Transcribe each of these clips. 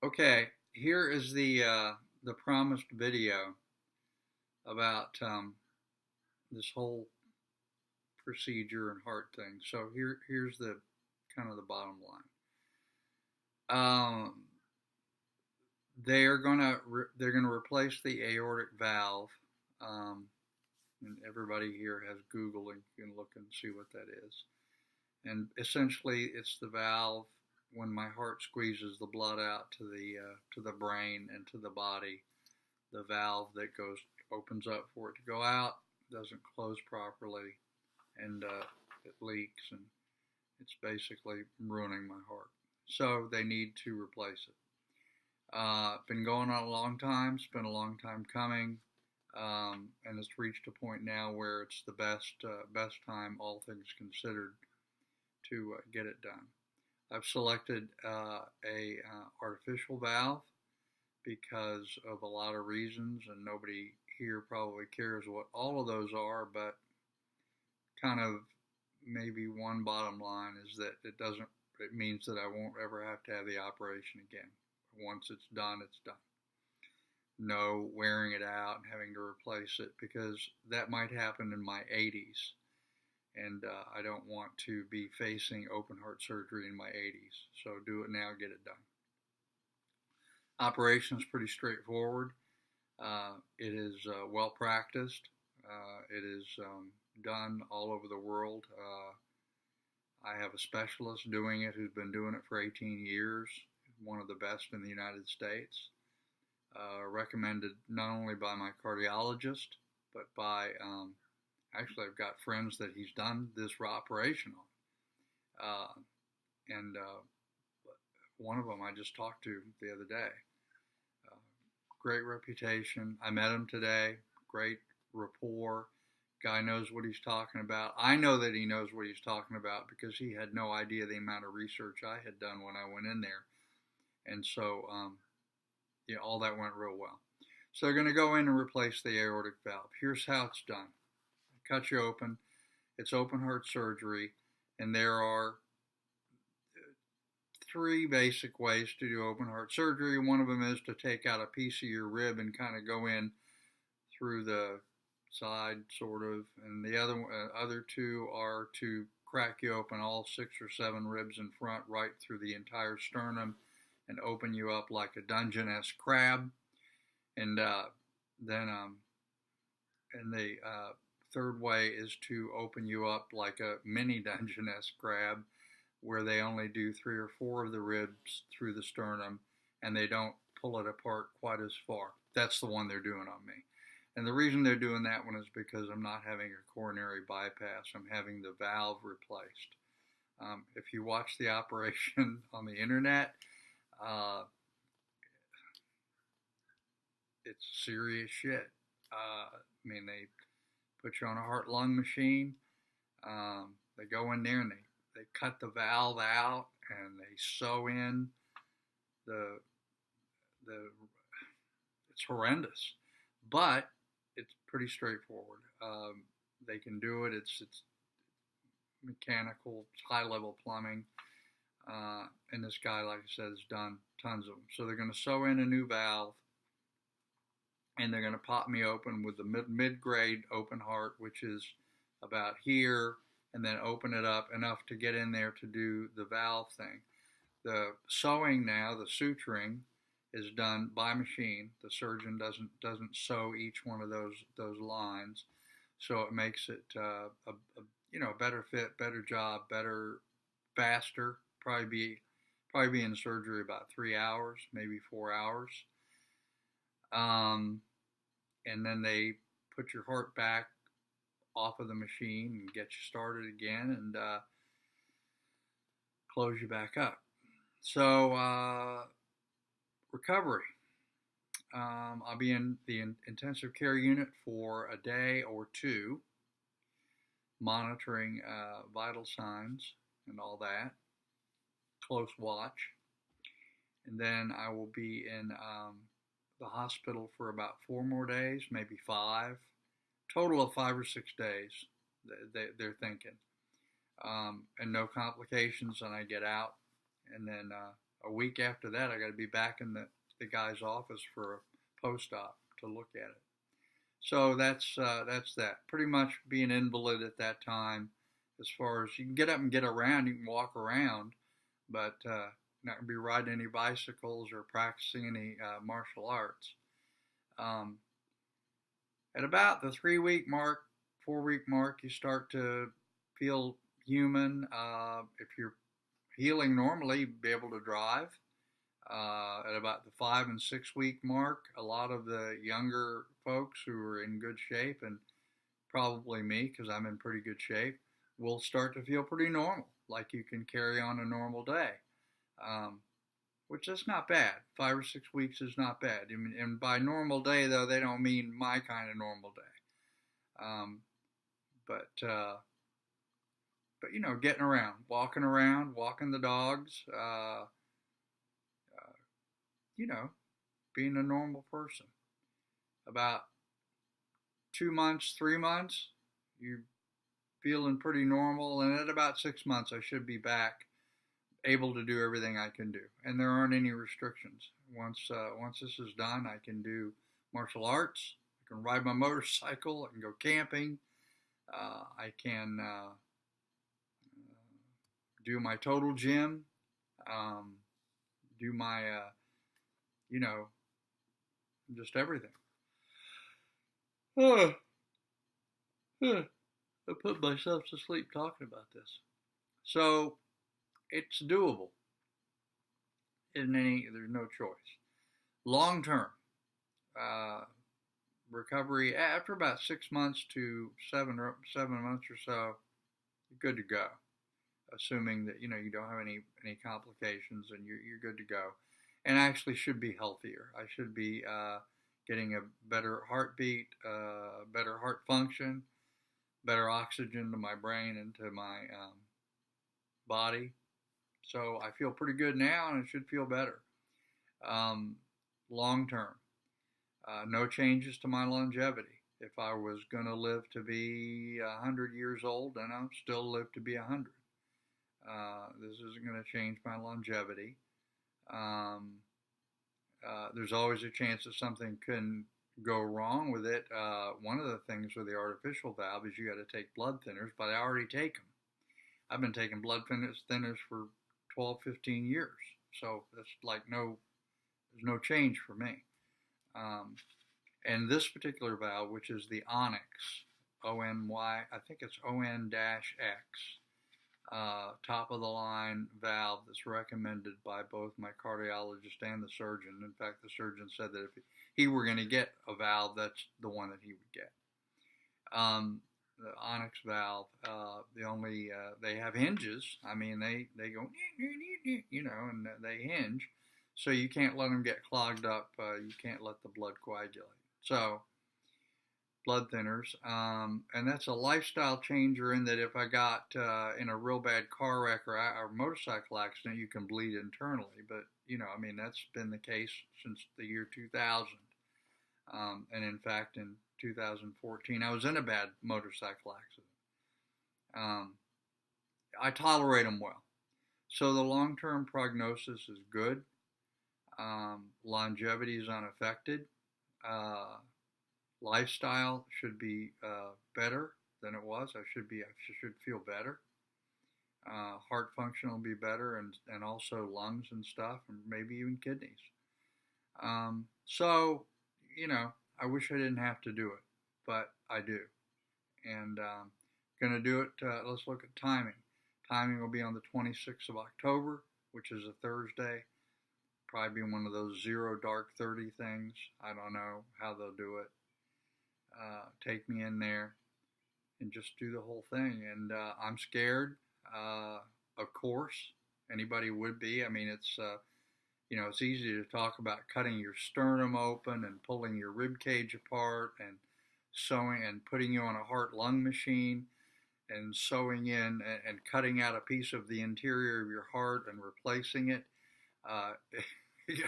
Okay, here is the promised video about this whole procedure and heart thing. So here's the kind of the bottom line. They're gonna replace the aortic valve, um, and everybody here has Google and can look and see what that is. And essentially, it's the valve when my heart squeezes the blood out to the brain and to the body. The valve that goes opens up for it to go out doesn't close properly, and it leaks, and it's basically ruining my heart. So they need to replace it. Been going on a long time. It's been a long time coming, and it's reached a point now where it's the best time, all things considered, to get it done. I've selected a artificial valve because of a lot of reasons, and nobody here probably cares what all of those are, but kind of maybe one bottom line is that it means that I won't ever have to have the operation again. Once it's done, it's done. No wearing it out and having to replace it, because that might happen in my 80s, and I don't want to be facing open heart surgery in my 80s. So do it now, get it done. Operation is pretty straightforward. It is well practiced. It is done all over the world. I have a specialist doing it who's been doing it for 18 years, one of the best in the United States. Recommended not only by my cardiologist, but by, actually, I've got friends that he's done this operation on. And one of them I just talked to the other day. Great reputation. I met him today. Great rapport. Guy knows what he's talking about. I know that he knows what he's talking about because he had no idea the amount of research I had done when I went in there. And so, all that went real well. So they're going to go in and replace the aortic valve. Here's how it's done. Cut you open. It's open heart surgery, and there are three basic ways to do open heart surgery. One of them is to take out a piece of your rib and kind of go in through the side, sort of, and the other two are to crack you open all 6 or 7 ribs in front, right through the entire sternum, and open you up like a Dungeness crab. And then and the third way is to open you up like a mini Dungeness crab, where they only do 3 or 4 of the ribs through the sternum, and they don't pull it apart quite as far. That's the one they're doing on me. And the reason they're doing that one is because I'm not having a coronary bypass. I'm having the valve replaced. If you watch the operation on the internet, it's serious shit. They put you on a heart-lung machine. They go in there and they cut the valve out and they sew in the it's horrendous, but it's pretty straightforward. They can do it. It's mechanical, it's high-level plumbing, and this guy, like I said, has done tons of them. So they're going to sew in a new valve, and they're going to pop me open with the mid-grade open heart, which is about here, and then open it up enough to get in there to do the valve thing. The sewing now, the suturing, is done by machine. The surgeon doesn't sew each one of those lines, so it makes it a better fit, better job, faster. Probably be in surgery about 3 hours, maybe 4 hours. And then they put your heart back off of the machine and get you started again, and close you back up. So recovery. I'll be in the intensive care unit for a day or two, monitoring vital signs and all that, close watch. And then I will be in the hospital for about 4 more days, maybe 5. Total of 5 or 6 days, they're thinking. And no complications, and I get out. And then a week after that, I got to be back in the guy's office for a post-op to look at it. So that's that. Pretty much be an invalid at that time. As far as you can get up and get around, you can walk around, but not gonna be riding any bicycles or practicing any martial arts. Um, at about the 3 week mark, 4 week mark, you start to feel human. If you're healing normally, be able to drive. At about the 5 and 6 week mark, a lot of the younger folks who are in good shape, and probably me because I'm in pretty good shape, will start to feel pretty normal, like you can carry on a normal day, which is not bad. 5 or 6 weeks is not bad. I mean, and by normal day, though, they don't mean my kind of normal day. But you know, getting around, walking the dogs, you know, being a normal person. About 2 months, 3 months, you're feeling pretty normal, and at about 6 months, I should be back, able to do everything I can do, and there aren't any restrictions. Once this is done, I can do martial arts. I can ride my motorcycle. I can go camping. I can do my total gym. Do my you know, just everything. I put myself to sleep talking about this. So it's doable. There's no choice. Long term recovery after about 6 months to 7 months or so, you're good to go. Assuming that you don't have any complications, and you're good to go. And I actually should be healthier. I should be getting a better heartbeat, better heart function, better oxygen to my brain and to my body. So I feel pretty good now, and I should feel better. Long term, no changes to my longevity. If I was going to live to be 100 years old, then I'll still live to be 100. This isn't going to change my longevity. There's always a chance that something can go wrong with it. One of the things with the artificial valve is you got to take blood thinners, but I already take them. I've been taking blood thinners for 12, 15 years. So that's like there's no change for me. And this particular valve, which is the Onyx, O-N-Y, I think it's O-N-X, top of the line valve that's recommended by both my cardiologist and the surgeon. In fact, the surgeon said that if he were going to get a valve, that's the one that he would get. The Onyx valve, they have hinges. I mean, they go, and they hinge. So you can't let them get clogged up. You can't let the blood coagulate. So blood thinners, and that's a lifestyle changer in that if I got in a real bad car wreck or motorcycle accident, you can bleed internally. But, that's been the case since the year 2000. And in fact, in 2014, I was in a bad motorcycle accident. I tolerate them well. So the long-term prognosis is good. Longevity is unaffected. Lifestyle should be better than it was. I should feel better. Heart function will be better, and also lungs and stuff, and maybe even kidneys. So, I wish I didn't have to do it, but I do. And going to do it. Let's look at timing. Timing will be on the 26th of October, which is a Thursday. Probably be one of those 0 dark 30 things. I don't know how they'll do it. Take me in there and just do the whole thing. And I'm scared, of course. Anybody would be. I mean, it's it's easy to talk about cutting your sternum open and pulling your rib cage apart and sewing and putting you on a heart-lung machine and sewing in and cutting out a piece of the interior of your heart and replacing it.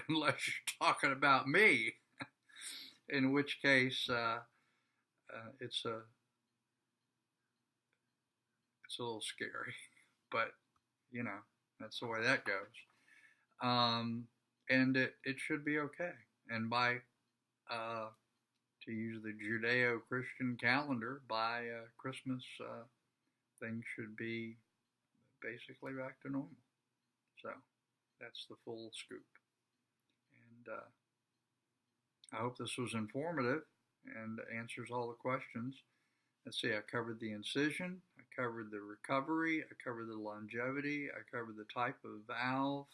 Unless you're talking about me, in which case it's a little scary, but that's the way that goes. and it should be okay. And by uh, to use the Judeo-Christian calendar, by Christmas, things should be basically back to normal. So that's the full scoop. And I hope this was informative and answers all the questions. Let's see, I covered the incision, I covered the recovery, I covered the longevity, I covered the type of valve.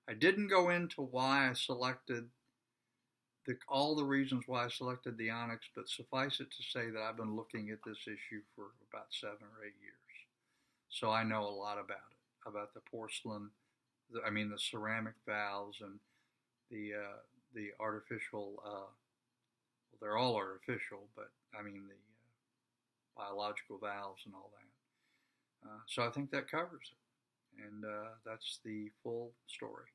I didn't go into why I selected all the reasons why I selected the Onyx, but suffice it to say that I've been looking at this issue for about 7 or 8 years. So I know a lot about the porcelain, the ceramic valves and the artificial. Well, they're all artificial, but I mean the biological valves and all that. So I think that covers it, and that's the full story.